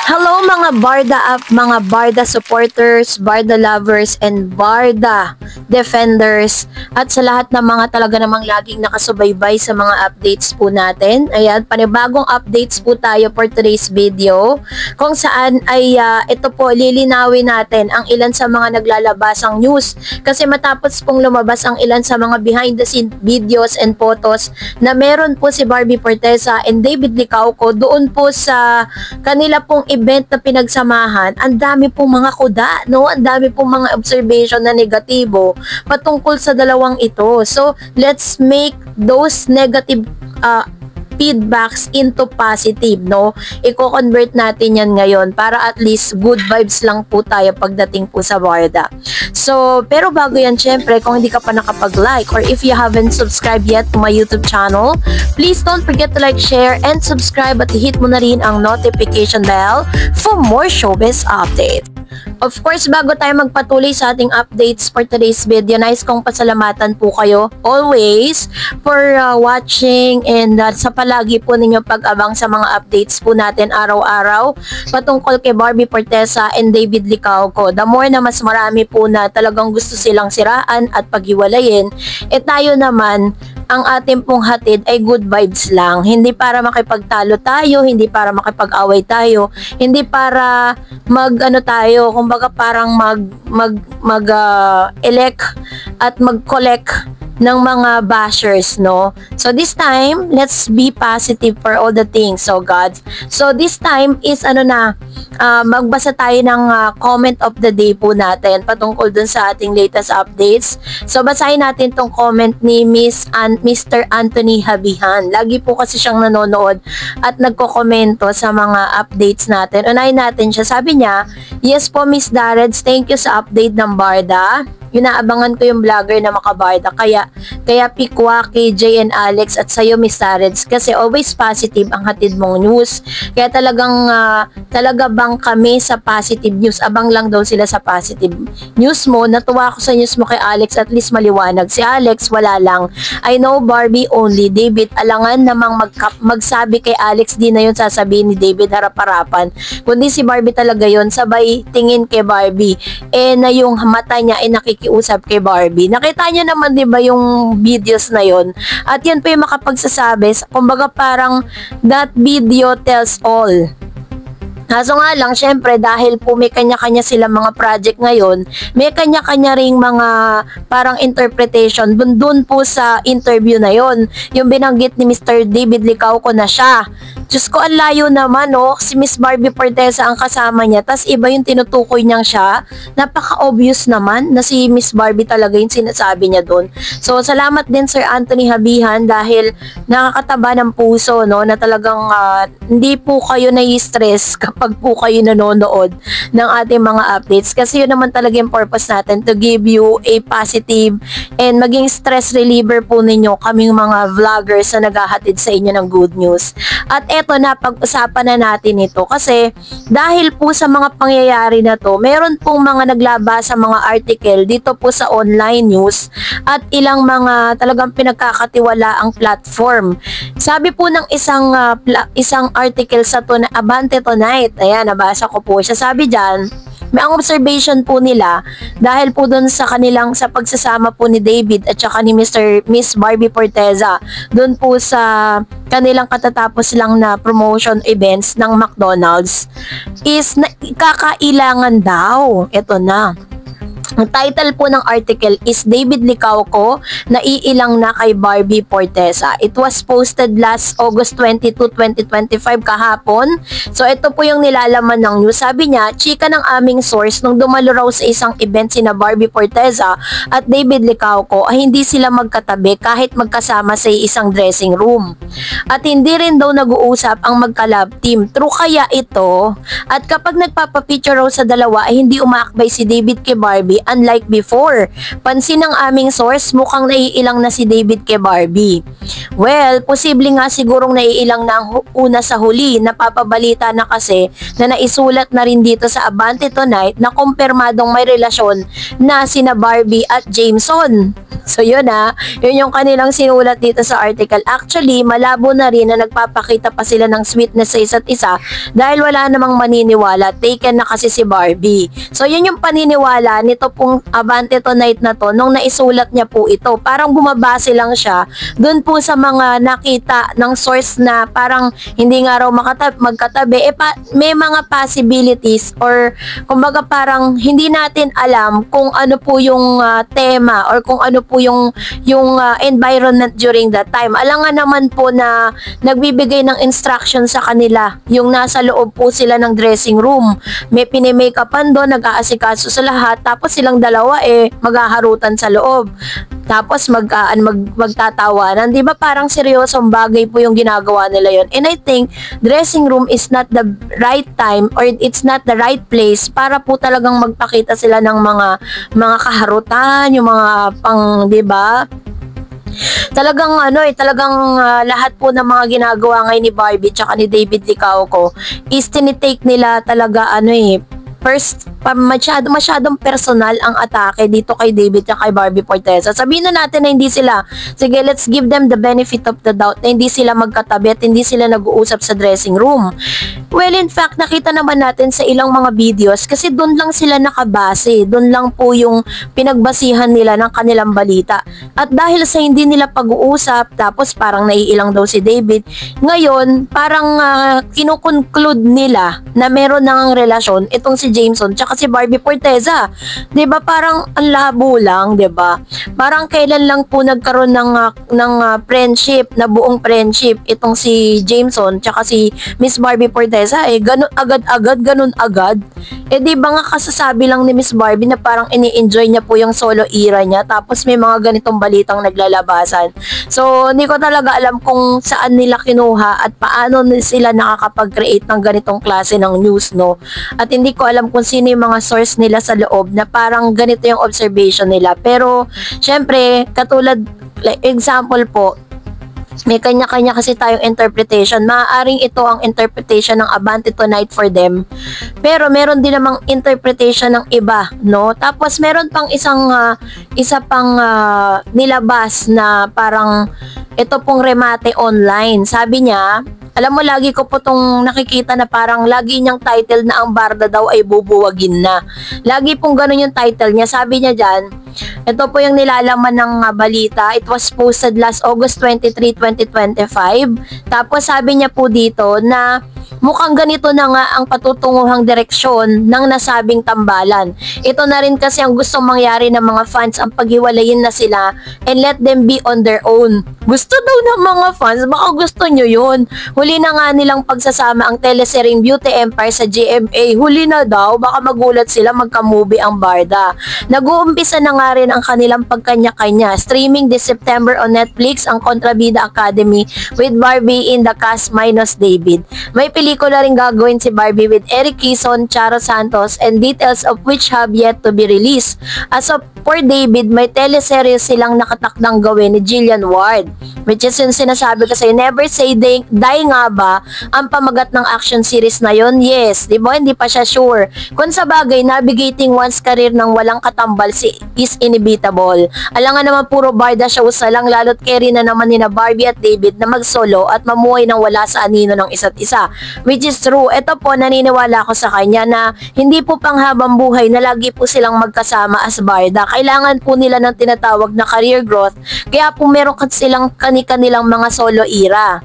Hello mga Barda up, mga Barda supporters, Barda lovers, and Barda defenders. At sa lahat ng mga talaga namang laging nakasubaybay sa mga updates po natin. Ayan, panibagong updates po tayo for today's video. Kung saan ay ito po, lilinawin natin ang ilan sa mga naglalabasang news. Kasi matapos pong lumabas ang ilan sa mga behind the scene videos and photos na meron po si Barbie Forteza and David Licauco doon po sa kanila pong event na pinagsamahan. Ang dami pong mga kuda, no? Ang dami pong mga observation na negatibo patungkol sa dalawang ito. So, let's make those negative feedbacks into positive, no? Iko-convert natin yan ngayon para at least good vibes lang po tayo pagdating po sa Barda. So, pero bago yan, syempre, kung hindi ka pa nakapag-like or if you haven't subscribed yet to my YouTube channel, please don't forget to like, share, and subscribe at hit mo na rin ang notification bell for more showbiz updates. Of course, bago tayo magpatuloy sa ating updates for today's video, nais kong pasalamatan po kayo always for watching and sa palagi po ninyo pag-abang sa mga updates po natin araw-araw patungkol kay Barbie Forteza and David Licauco. The more na mas marami po na talagang gusto silang siraan at paghiwalayin, tayo naman, ang ating pong hatid ay good vibes lang. Hindi para makipagtalo tayo, hindi para makipag-away tayo, hindi para tayo, kumbaga parang elect at mag-collect ng mga bashers, no? So this time, let's be positive for all the things, so God. So this time is magbasa tayo ng comment of the day po natin patungkol dun sa ating latest updates. So basahin natin tong comment ni Mr. Anthony Habihan. Lagi po kasi siyang nanonood at nagko-komento sa mga updates natin. Unahin natin siya. Sabi niya, yes po Miss Dareds, thank you sa update ng Barda. Inaabangan ko yung vlogger na makabarda. Kaya Pikwa, KJ and Alex at sa'yo Miss Dareds kasi always positive ang hatid mong news. Kaya talaga bang kami sa positive news. Abang lang daw sila sa positive news mo. Natuwa ako sa news mo kay Alex, at least maliwanag. Si Alex wala lang. I know Barbie only. David, alangan namang magsabi kay Alex, di na yun sasabihin ni David harap-harapan. Kundi si Barbie talaga yun. Sabay tingin kay Barbie. Na yung mata niya ay nakikiusap kay Barbie. Nakita niyo naman 'di ba yung videos na yon? At yan po yung makapagsasabi, kumbaga parang that video tells all. Kaso nga lang, syempre, dahil po may kanya-kanya silang mga project ngayon, may kanya-kanya ring mga parang interpretation dun po sa interview na yon. Yung binanggit ni Mr. David Licauco na siya. Diyos ko, ang layo naman, no? Si Miss Barbie Forteza ang kasama niya, tas iba yung tinutukoy niyang siya. Napaka-obvious naman na si Miss Barbie talaga yung sinasabi niya dun. So, salamat din Sir Anthony Habihan dahil nakakataba ng puso, no? Na talagang hindi po kayo nai-stress kapag po kayo nanonood ng ating mga updates. Kasi yun naman talaga yung purpose natin, to give you a positive and maging stress reliever po ninyo kaming mga vloggers na naghahatid sa inyo ng good news. At eto na, pag-usapan na natin ito kasi dahil po sa mga pangyayari na to, meron pong mga naglabas sa mga article dito po sa online news at ilang mga talagang pinagkakatiwala ang platform. Sabi po ng isang article sa Abante Tonight, ayan, nabasa ko po siya. Sabi dyan, may ang observation po nila dahil po doon sa pagsasama po ni David at saka ni Miss Barbie Forteza doon po sa kanilang katatapos lang na promotion events ng McDonald's is kakailangan daw. Ito na. Ang title po ng article is David Licauco naiilang na kay Barbie Forteza. It was posted last August 22, 2025 kahapon. So ito po yung nilalaman ng news. Sabi niya, chika ng aming source nung dumalo raw sa isang event sina Barbie Forteza at David Licauco ay hindi sila magkatabi kahit magkasama sa isang dressing room. At hindi rin daw nag-uusap ang magka-love team. True kaya ito? At kapag nagpapapicture raw sa dalawa ay hindi umaakbay si David kay Barbie unlike before. Pansin ng aming source, mukhang naiilang na si David kay Barbie. Well, posible nga sigurong naiilang na ang una sa huli. Napapabalita na kasi na naisulat na rin dito sa Abante Tonight na kumpirmadong may relasyon na sina Barbie at Jameson. So yun yun yung kanilang sinulat dito sa article. Actually, malabo na rin na nagpapakita pa sila ng sweetness sa isa't isa dahil wala namang maniniwala. Taken na kasi si Barbie. So yun yung paniniwala nito pong Abante Tonight na to nung naisulat niya po ito. Parang bumabase lang siya dun po sa mga nakita ng source na parang hindi nga raw magkatabi. May mga possibilities or kumbaga parang hindi natin alam kung ano po yung tema or kung ano po yung environment during that time. Alangan naman po na nagbibigay ng instruction sa kanila. Yung nasa loob po sila ng dressing room. May pinimake-upan doon, nag-aasikaso sa lahat, tapos silang dalawa maghaharutan sa loob. Tapos magtatawanan. Di ba parang seryosong bagay po yung ginagawa nila yon. And I think dressing room is not the right time or it's not the right place para po talagang magpakita sila ng mga kaharutan, yung mga di ba? Talagang lahat po ng mga ginagawa ngayon ni Barbie tsaka ni David Licauco is tinitake nila talaga masyadong personal ang atake dito kay David at kay Barbie Forteza. Sabihin na natin na hindi sila, sige, let's give them the benefit of the doubt na hindi sila magkatabi at hindi sila nag-uusap sa dressing room. Well, in fact, nakita naman natin sa ilang mga videos kasi doon lang sila nakabase. Doon lang po yung pinagbasihan nila ng kanilang balita. At dahil sa hindi nila pag-uusap, tapos parang naiilang daw si David, ngayon, parang kinukonclude nila na meron nang relasyon itong si Jameson tsaka si Barbie Forteza. 'Di ba parang ang labo lang, 'di ba? Parang kailan lang po nagkaroon ng friendship, na buong friendship itong si Jameson tsaka si Miss Barbie Forteza ganun agad. 'Di ba nga kasasabi lang ni Miss Barbie na parang ini-enjoy niya po yung solo era niya tapos may mga ganitong balitang naglalabasan. So, hindi ko talaga alam kung saan nila kinuha at paano sila nakakapag-create ng ganitong klase ng news, no? At hindi ko alam kung sino yung mga source nila sa loob na parang ganito yung observation nila. Pero, syempre, katulad, like, example po, may kanya-kanya kasi tayong interpretation. Maaaring ito ang interpretation ng Abante Tonight for them. Pero meron din namang interpretation ng iba, no? Tapos meron pang isa pang nilabas na parang ito pong remate online. Sabi niya, alam mo, lagi ko po itong nakikita na parang lagi niyang title na ang barda daw ay bubuwagin na. Lagi pong ganun yung title niya. Sabi niya dyan, ito po yung nilalaman ng balita. It was posted last August 23, 2025. Tapos sabi niya po dito na mukhang ganito na nga ang patutunguhang direksyon ng nasabing tambalan. Ito na rin kasi ang gustong mangyari ng mga fans, ang paghiwalayin na sila and let them be on their own. Gusto daw ng mga fans, baka gusto nyo yun. Huli na nga nilang pagsasama ang teleseryeng Beauty Empire sa GMA. Huli na daw, baka magulat sila magka-movie ang barda. Nag-uumpisa na nga rin ang kanilang pagkanya-kanya. Streaming this September on Netflix ang Kontrabida Academy with Barbie in the cast minus David. May pelikula rin gagawin si Barbie with Eric Quezon, Charo Santos, and details of which have yet to be released. As of for David, may teleserye silang nakatakdang gawin ni Jillian Ward, which is yung sinasabi kasi, Never Say Die nga ba ang pamagat ng action series na yon? Yes, di ba? Hindi pa siya sure. Kung sa bagay, navigating one's career ng walang katambal is inevitable. Alangan naman puro barda shows na lang, lalo't carry na naman nina Barbie at David na mag-solo at mamuhay ng wala sa anino ng isa't isa. Which is true. Ito po, naniniwala ko sa kanya na hindi po panghabang buhay na lagi po silang magkasama as barda. Kailangan po nila ng tinatawag na career growth. Kaya po meron silang kani-kanilang mga solo era.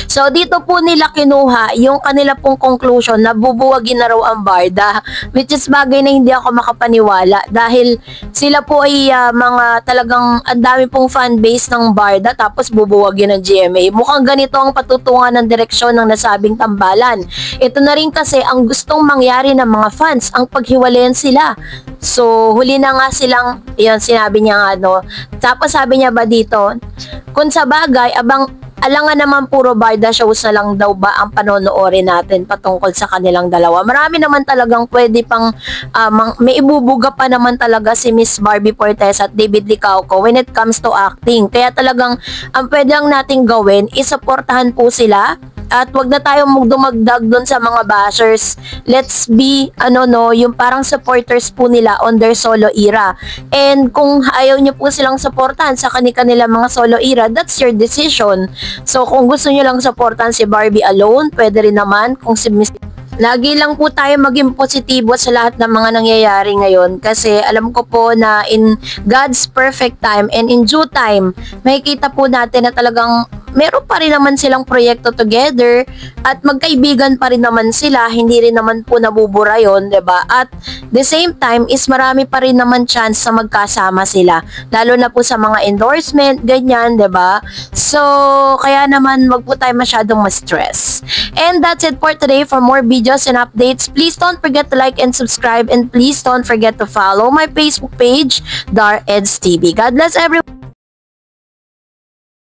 So, dito po nila kinuha yung kanila pong conclusion na bubuwagin na raw ang barda, which is bagay na hindi ako makapaniwala dahil sila po ay mga talagang ang dami pong fanbase ng barda tapos bubuwagin ng GMA. Mukhang ganito ang patutungan ng direksyon ng nasabing tambalan. Ito na rin kasi ang gustong mangyari ng mga fans, ang paghiwalayan sila. So, huli na nga silang, yun, sinabi niya nga, no. Tapos sabi niya ba dito, kung sa bagay, alangan naman puro barda shows na lang daw ba ang panonoorin natin patungkol sa kanilang dalawa. Marami naman talagang pwede pang may ibubuga pa naman talaga si Miss Barbie Fortes at David Licauco when it comes to acting. Kaya talagang ang pwede lang nating gawin is supportahan po sila. At wag na tayong dumagdag doon sa mga bashers. Let's be, yung parang supporters po nila on their solo era. And kung ayaw nyo po silang supportan sa kanila mga solo era, that's your decision. So kung gusto nyo lang supportan si Barbie alone, pwede rin naman. Kung si Miss Lagi lang po tayo maging positibo sa lahat ng mga nangyayari ngayon kasi alam ko po na in God's perfect time and in due time, makikita po natin na talagang meron pa rin naman silang proyekto together at magkaibigan pa rin naman sila, hindi rin naman po nabubura yun, 'di ba? At the same time is marami pa rin naman chance sa magkasama sila, lalo na po sa mga endorsement, ganyan, 'di ba? So, kaya naman wag po tayo masyadong ma-stress. And that's it for today. For more videos and updates, please don't forget to like and subscribe, and please don't forget to follow my Facebook page, Dar Eds TV. God bless everyone.